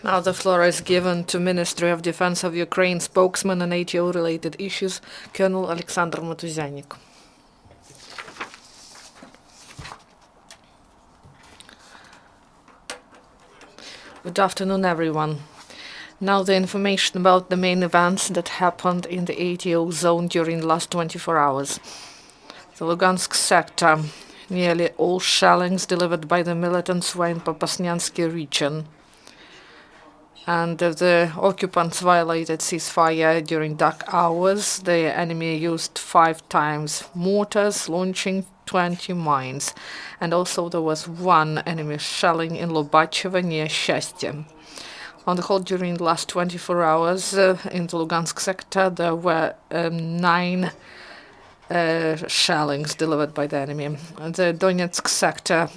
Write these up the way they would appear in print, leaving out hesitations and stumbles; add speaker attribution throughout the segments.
Speaker 1: Now the floor is given to Ministry of Defense of Ukraine spokesman on ATO-related issues, Colonel Oleksandr Motuzyanyk. Good afternoon, everyone. Now the information about the main events that happened in the ATO zone during the last 24 hours. The Lugansk sector, nearly all shellings delivered by the militants were in Popasnyansky region. And the occupants violated ceasefire during dark hours. The enemy used 5 times mortars, launching 20 mines. And also there was 1 enemy shelling in Lobachevo near Shestye. On the whole, during the last 24 hours in the Lugansk sector, there were 9 shellings delivered by the enemy. The Donetsk sector,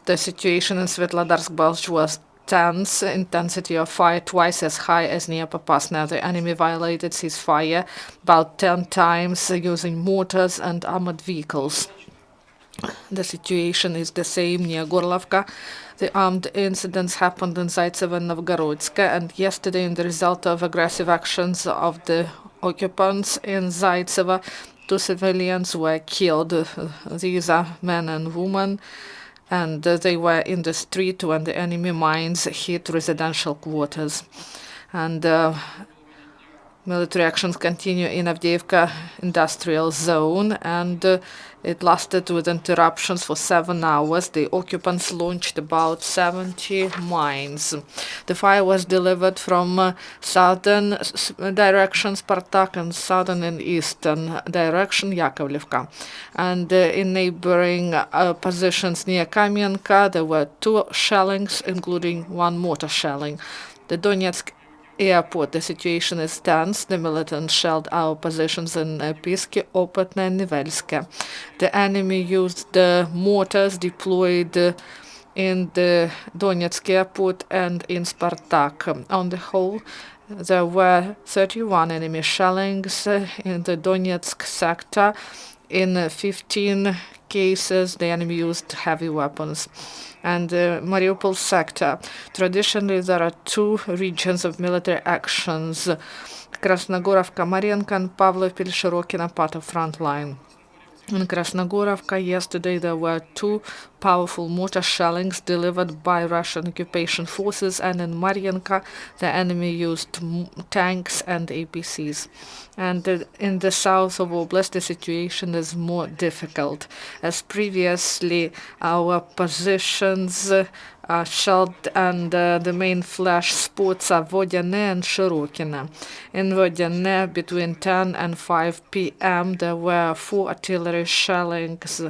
Speaker 1: the situation in Svetlodarsk Bulge was tense, intensity of fire twice as high as near Popasna. The enemy violated ceasefire about 10 times using mortars and armored vehicles. The situation is the same near Gorlovka. The armed incidents happened in Zaitsevo and Novgorodska, and yesterday, in the result of aggressive actions of the occupants in Zaitsevo, 2 civilians were killed. These are men and women, and they were in the street when the enemy mines hit residential quarters. And military actions continue in Avdiivka industrial zone, and it lasted with interruptions for 7 hours. The occupants launched about 70 mines. The fire was delivered from southern direction, Spartak, and southern and eastern direction, Yakovlivka. And in neighboring positions near Kamienka, there were 2 shellings, including 1 mortar shelling. The Donetsk airport, the situation is tense. The militants shelled our positions in Pisky, Opatna, and Nivelske. The enemy used the mortars deployed in the Donetsk airport and in Spartak. On the whole, there were 31 enemy shellings in the Donetsk sector. In 15 cases, the enemy used heavy weapons. And the Mariupol sector. Traditionally, there are 2 regions of military actions, Krasnogorovka, Marienka, and Pavlovpil, Shirokina, part of front line. In Krasnogorovka, yesterday, there were 2 powerful mortar shellings delivered by Russian occupation forces, and in Marienka, the enemy used tanks and APCs. And in the south of Oblast, the situation is more difficult. As previously, our positions are shelled, and the main flash spots are Vodyane and Shirokina. In Vodyane, between 10 and 5 p.m., there were 4 artillery shellings,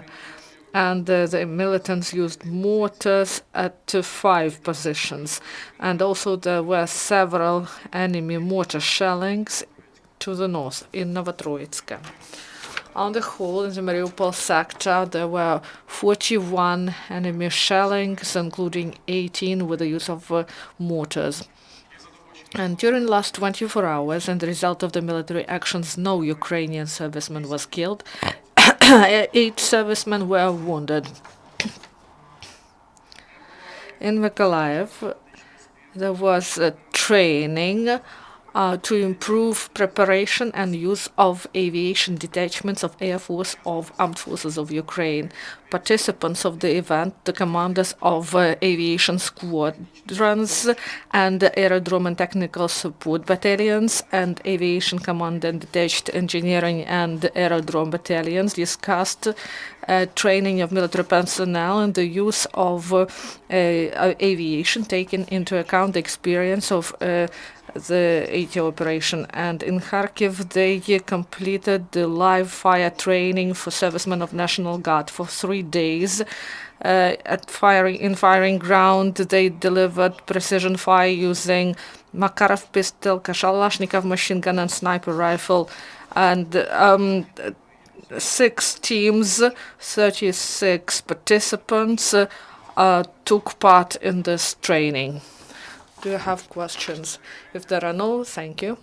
Speaker 1: and the militants used mortars at 5 positions. And also there were several enemy mortar shellings to the north, in Novotroitsk. On the whole, in the Mariupol sector, there were 41 enemy shellings, including 18 with the use of mortars. And during the last 24 hours, and the result of the military actions, no Ukrainian serviceman was killed. 8 servicemen were wounded. In Mykolaiv, there was training to improve preparation and use of aviation detachments of Air Force of Armed Forces of Ukraine. Participants of the event, the commanders of aviation squadrons and aerodrome and technical support battalions and aviation command and detached engineering and aerodrome battalions discussed training of military personnel and the use of aviation, taking into account the experience of the ATO operation. And in Kharkiv, they completed the live fire training for servicemen of National Guard for 3 days. In firing ground, they delivered precision fire using Makarov pistol, Kalashnikov machine gun, and sniper rifle. And 6 teams, 36 participants took part in this training. Do you have questions? If there are no, thank you.